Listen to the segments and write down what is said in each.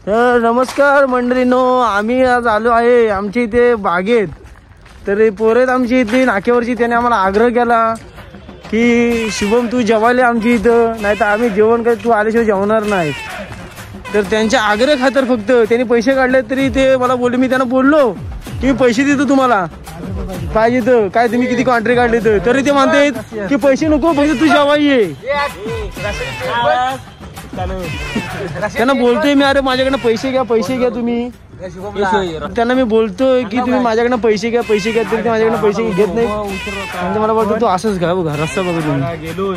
तर नमस्कार मंडळींनो, आम्ही आज आलो आहे आमच्या इथे बागेत. तर पोरेत आमची इथली नाक्यावरची, त्याने आम्हाला आग्रह केला की शुभम तू जेवायला आमची इथं, नाही तर आम्ही जेवण काय तू आल्याशिवाय जेवणार नाही. तर त्यांच्या आग्रह खातर फक्त त्यांनी पैसे काढले तरी ते मला बोलले, मी त्यांना बोललो की मी पैसे देतो तुम्हाला पाहिजे तर, काय तुम्ही किती कॉन्ट्रॅक्ट काढले तर, तरी ते म्हणतात की पैसे नको, फक्त तू जेवाय ये. त्यांना बोलतोय मी, अरे माझ्याकडनं पैसे घ्या तुम्ही. त्यांना मी बोलतोय की तुम्ही माझ्याकडनं पैसे घ्या तरी ते माझ्याकडनं पैसे घेत नाही. म्हणजे मला बोलतो तू असंच घ्या बघा, रस्ता बघा तुम्ही गेलो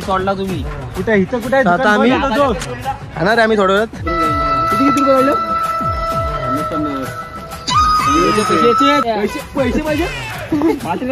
सोडला तुम्ही कुठे इथं कुठे. आता आम्ही खाणार आहे आम्ही थोड्या वेळात. किती रुपये राहिले पैसे पाहिजे पैसे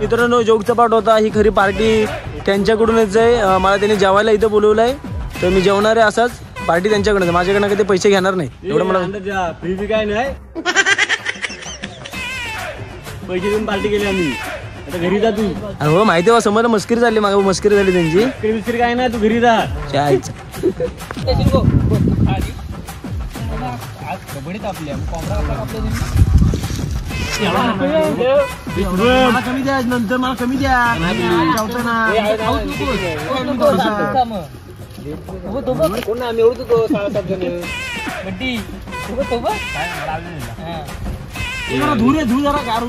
मित्रांनो, जोगचा पाठ होता. ही खरी पार्टी त्यांच्याकडूनच आहे. मला त्यांनी जेवायला इथं बोलवलंय, तर मी जेवणार आहे असाच. पार्टी त्यांच्याकडे, माझ्याकडनं कधी पैसे घेणार नाही. एवढं मला फ्री काय नाही, पैसे देऊन पार्टी केली आम्ही. आता घरी जा तू. हो माहिती आहे, समोर मस्करी झाली, मागे मस्करी झाली त्यांची. मिस्करी काय नाही, तू घरी जा. कमी द्या, नंतर मला कमी द्या. धूर जरा कार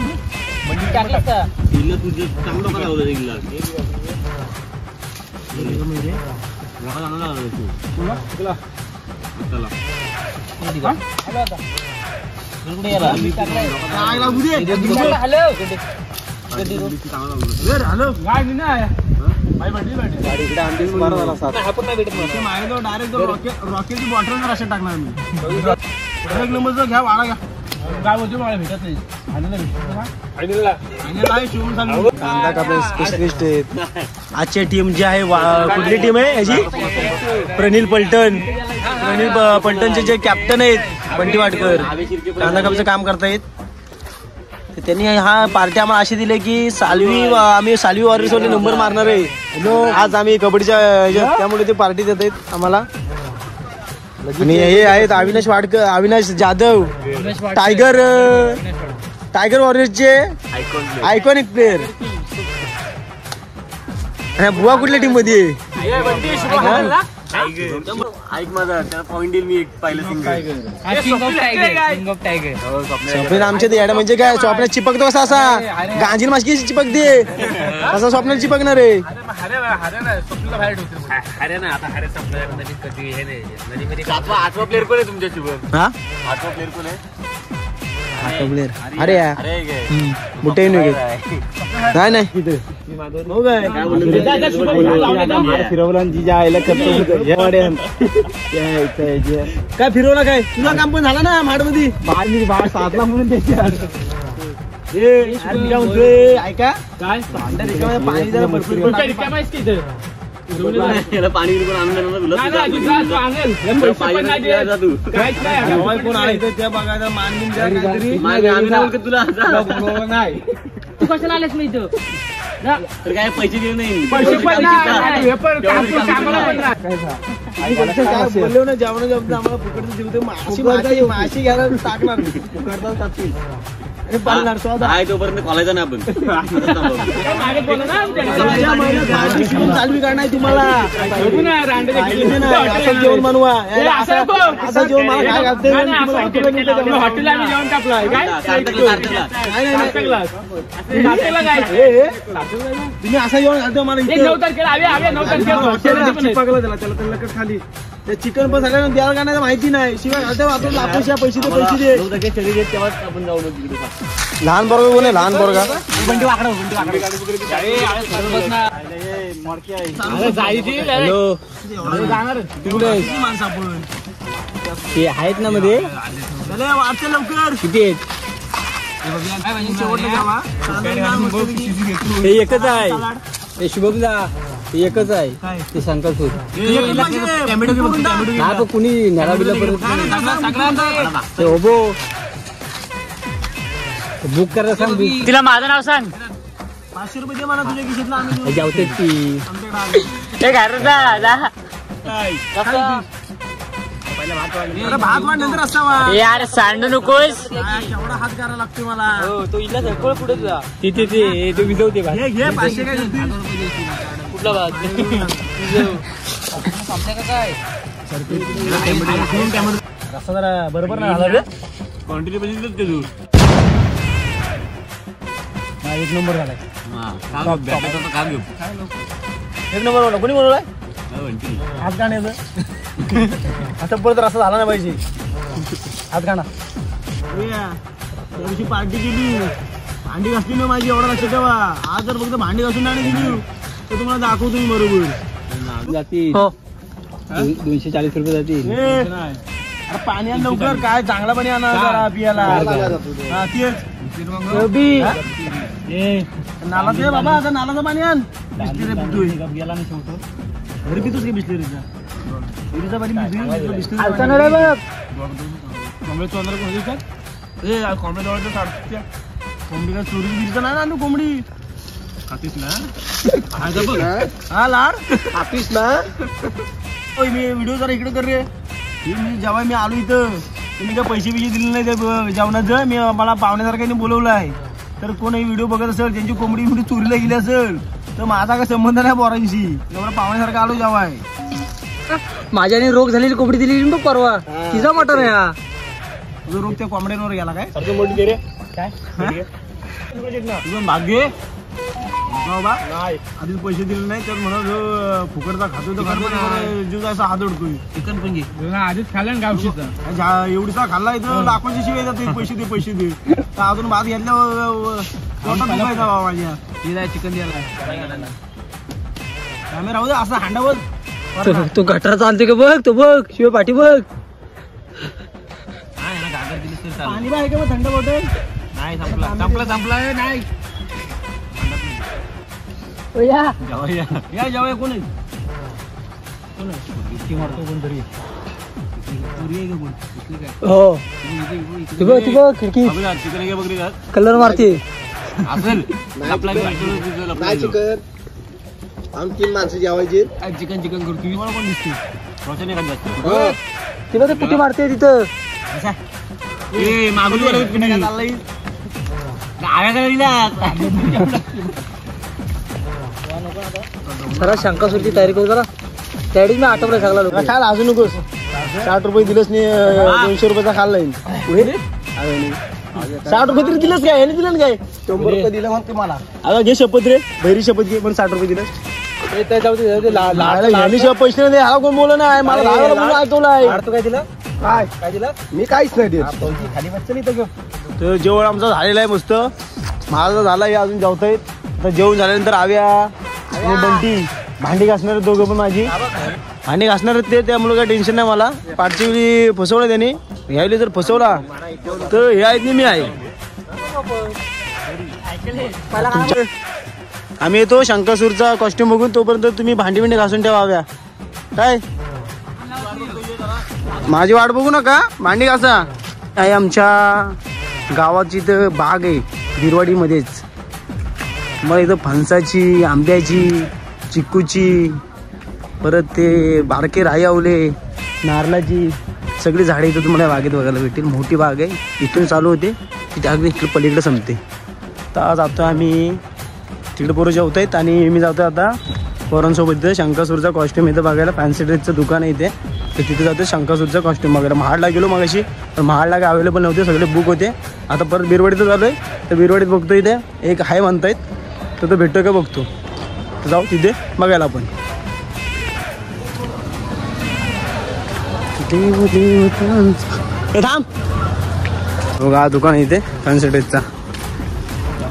रॉकेटची बॉटल अशा टाकणार मी. एक नंबर घ्या, वाडा घ्या. काय होते मला भेटत नाही. कांदा कापले स्पेशलिस्ट आहेत. आजची टीम जी आहे, कुठली टीम आहे याची? प्रणील पलटणचे जे कॅप्टन आहेत बंटी वाडकर, कांदा कापायचं काम करतायत. त्यांनी हा पार्टी आम्हाला अशी दिली की आम्ही सालवी वॉरियर्स वाले नंबर मारणार आहे आज आम्ही कबड्डीच्या, त्यामुळे ते पार्टी देत आहेत आम्हाला. आणि हे आहेत अविनाश जाधव, टायगर वॉरियर्सचे आयकॉनिक प्लेअर. बुवा कुठल्या टीम मध्ये? ऐक माझा पॉइंट मी एक पाहिलं स्वप्न आमच्या ते याडा म्हणजे काय, स्वप्नात चिपकतो कसा, असा गांजील मासकी चिपकते असं स्वप्नात चिपकणार आहे. आठवा प्लेअर कोण आहे तुमच्या शुभम? हा, आठवा प्लेअर कोण आहे? अरे बुटे नाही फिरवला काय फिरवला, काय तुला काम पण झालं ना माड मध्ये बाळ साधला म्हणून त्याच्या. ऐका काय पाणी जरा भरपूर पाणी कोण आहे त्या बघायला मान तुला नाही. तू कशाला आलेस मी इथं? तर काय पैसे देऊ नाही, बोललो ना जेवण जमतं आम्हाला फुकट जेवते. माशी घ्यायला टाकणार तोपर्यंत कॉलेज ना आपण चालवी काढणार तुम्हाला. जेवण बनवा, असं जेवण मला काय घालते हॉटेलला जेवण कापलाय तुम्ही असं जेवण घालतो मला. चिपकला त्याला खाली चिकन पण सगळ्यांना द्यायला का नाही माहिती नाही. शिवाय घालतो आपण लापूशा पैसे दे तेव्हाच आपण जाऊ. लहान पोरगा कोण आहे? लहान पोरगा माणसं आपण ते आहेत ना मध्ये. वाटतं लवकर किती आहेत? हे एकच आहे. ते शुभमदा एकच आहे ते शंकरसूर कुणी न्याला बिला बुक करायला सांग. तिला माझं नाव सांग. 500 रुपये दे मला तुझ्या खिशातला. आम्ही जाऊते ती भात वाढ नंतर असावा. यार सांडू नकोस. एवढा हात करायला लागतो मला. तो इथला सगळं पुढे तुझा ते तो विजवते घे 500 काय कुठला भात रस्ता जरा बरोबर नाही आला रे. क्वांटिटी बघितलं ते तू. एक नंबर झालाय. एक नंबर बोला. कोणी बोलवलाय हात गाण्याचं. आता परत रस्ता झाला नाही पाहिजे. हात गाणा. त्या दिवशी पार्टी केली, भांडी घासली ना माझी. एवढा लक्ष ठेवा. आज जर फक्त भांडी घासून नाही दिली तर तुम्हाला दाखवतो मी बरोबर. जाती 240 रुपये जातील. अरे पाणी आण लवकर. काय चांगला पाणी आणा जरा पियाला. तेच नाला दे बाबा. आता नालाचं पाणी आण. बिस्लेरी पितोय गेला नाही शेवटो. घरी पितोस की बिस्लेरीचा? बिस्लेरीचा पाणी कोंबडी जवळचं काढतो. कोंबडी काय चोरी बिरीचं नाही ना. कोंबडी खातीस ना. हा लाड खातीस ना. मी व्हिडिओ जरा इकडे कर रे. जेव्हा मी आलो इथं तुम्ही काय पैसे दिले नाही ते जेवणाचं. मी मला पाहुण्यासारख्याने बोलवलं आहे. तर कोणी व्हिडिओ बघत असेल त्यांची कोंबडी मी चोरीला गेली असेल तर माझा काय संबंध नाही पोरांशी. एवढा पाहुण्यासारखं आलो जेव्हा. माझ्याने रोग झालेली कोंबडी दिली बघ परवा. तिचा मटन आहे हा. तुझा रोग त्या कोंबड्यांवर गेला काय? काय तुझं भाग्य बाबा. आधीच पैसे दिले नाही तर म्हणून फुकटचा खातोय तर जीव असा हात ओढतोय. चिकन पण घे. आधीच खाल्ला ना गावशीचा. एवढीचा खाल्ला इथं लाखोची शिवाय जाते. पैसे दे तर अजून भात घेतल्यावर दुखायचा बाबा माझ्या. चिकन द्यायला आम्ही राहू दे असं हांडावर. तो गटार चालते का बघ. तो बघ शिव पाठी बघ. पाणी आहे का मग थंड बॉटल? नाही संपला नाही. या जाऊया. कोण मारतो कोणतरी. हो तू बघ खिडकी कलर मारते. तीन माणसं जेवायचे. चिकन करतो. मला कोण दिसते? तिला कुठे मारते तिथं. जरा शंकासूरची तयारी करू जरा. त्यावेळी मी आठवलं सगळा लोक खायला अजून नकोस. 60 रुपये दिलंच नाही. 200 रुपयाचा खाल्लाय. 60 रुपये तरी दिलंच काय? याने दिलं काय? 100 रुपये दिलं म्हणते मला. आता घे शपथ रे. बहिरी शपथ घे. पण 60 रुपये दिलं. पैसे नाही. हा कोण बोल नाही मला. ऐकवलाय काय दिलं? काय दिलं? मी काहीच नाही देत. खाली बच्चन इथं घेऊ. तर जेवण आमचा झालेला आहे मस्त. माझा झालाय. अजून जेवतायत. आता जेवण झाल्यानंतर आव्या आणि बंटी भांडी घासणार दोघं पण. माझी भांडी घासणार ते. त्यामुळे काय टेन्शन नाही मला. पाठची वेळी फसवलं त्याने. ह्यावेळी जर फसवला तर हे आहेत मी आहे. आम्ही येतो शंकासूरचा कॉस्ट्युम बघून. तोपर्यंत तुम्ही भांडी बिंडी घासून ठेवाव्या. काय माझी वाट बघू नका. भांडी घासा. आहे आमच्या गावाची तर बाग आहे बिरवाडीमध्येच. मग इथं फणसाची, आंब्याची, चिक्कूची, परत ते बारके रायावले, नारळाची सगळी झाडे इथं तुम्हाला बागेत बघायला भेटेल. मोठी बाग आहे. इथून चालू होते तिथे अगदी इकडे पलीकडे संपते. तर जातो आम्ही तिकडे. पोरं जेवत आहेत आणि मी जातो आता पोरांसोबत. शंकासूरचा कॉस्ट्युम इथं बघायला. फॅन्सी ड्रेसचं दुकान आहे इथे. तर तिथे जातो शंकासूरचा कॉस्ट्युम बघायला. महाडला गेलो मगाशी पण महाडला काय अवेलेबल नव्हते. सगळे बुक होते. आता परत बिरवाडीतच आलो आहे. तर बिरवाडीत बघतो इथे एक हाय म्हणतायत. तर तो भेटतो का बघतो. तर जाऊ तिथे बघायला आपण. थांब बघा दुकान इथे फॅन्सी ड्रेसचा.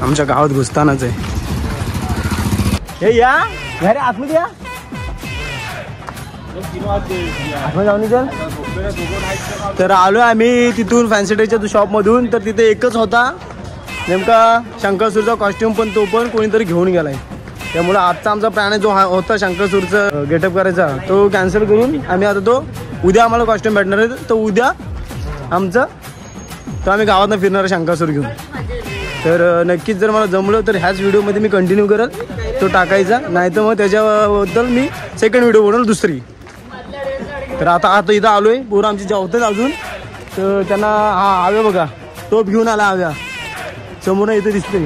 आमच्या गावात घुसतानाच आहे. हे या रे आतमध्ये या. आतमध्ये जाऊन चल. तर आलो आम्ही तिथून फॅन्सी ड्रेसच्या शॉपमधून. तर तिथे एकच होता नेमका शंकासूरचा कॉस्ट्युम. पण तो पण कोणीतरी घेऊन गेलाय. त्यामुळे आजचा आमचा प्लॅन जो होता शंकरसूरचा गेटअप करायचा तो कॅन्सल करून आम्ही आता तो उद्या आम्हाला कॉस्ट्युम भेटणार आहे. तर उद्या आमचं तर आम्ही गावातनं फिरणार शंकरसूर घेऊन. तर नक्कीच जर मला जमलं तर ह्याच व्हिडिओमध्ये मी कंटिन्यू करेल तो टाकायचा, नाही तर मग त्याच्याबद्दल मी सेकंड व्हिडिओ बनवलं दुसरी. तर आता इथं आलोय, पोरं आमची जेवतात अजून. तर त्यांना आव्या बघा टोप घेऊन आला, आव्या समोर इथं दिसते.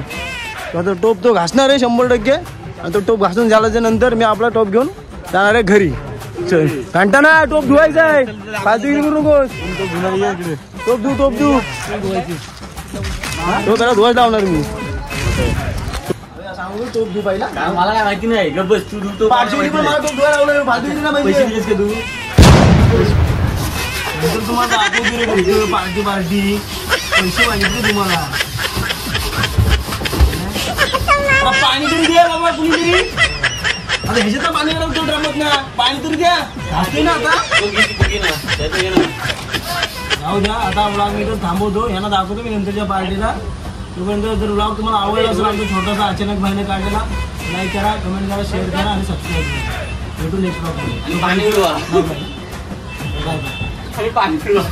आता टोप तो घासणार आहे 100%. आणि तो टोप घासून झाल्याच्या नंतर मी आपला टोप घेऊन जाणार आहे घरी. चल घंटा ना टोप धुवायचा आहे, फालतू करू नकोस. टोप धू तो त्याला धुवायला लावणार मी. सांगू टोप धु पहिला. मला काय माहिती नाही. गप्प तू धुतो. मला टोप धुवायला लावलं, फालतू दिली ना पैसे दिलेस का तू? तुम्हाला पार्टी पैसे मागितले तुम्हाला. पाणी तरी द्या बाबा कुणीतरी. आता ह्याच्यात पाणी लागतो ड्रमत ना, पाणी तरी द्या. घासते ना आता. जाऊ द्या आता ब्लॉग मी तर थांबवतो. ह्यांना दाखवतो मी नंतरच्या पार्टीला. तोपर्यंत जर ब्लॉग तुम्हाला आवडला असेल आमचा छोटासा अचानक भाईने काढलेला, लाईक करा, कमेंट करा, शेअर करा आणि सबस्क्राईब करा. भेटू नेक्स्ट ब्लॉग. पाणी पिवा. Bye bye. पाणी पिवा.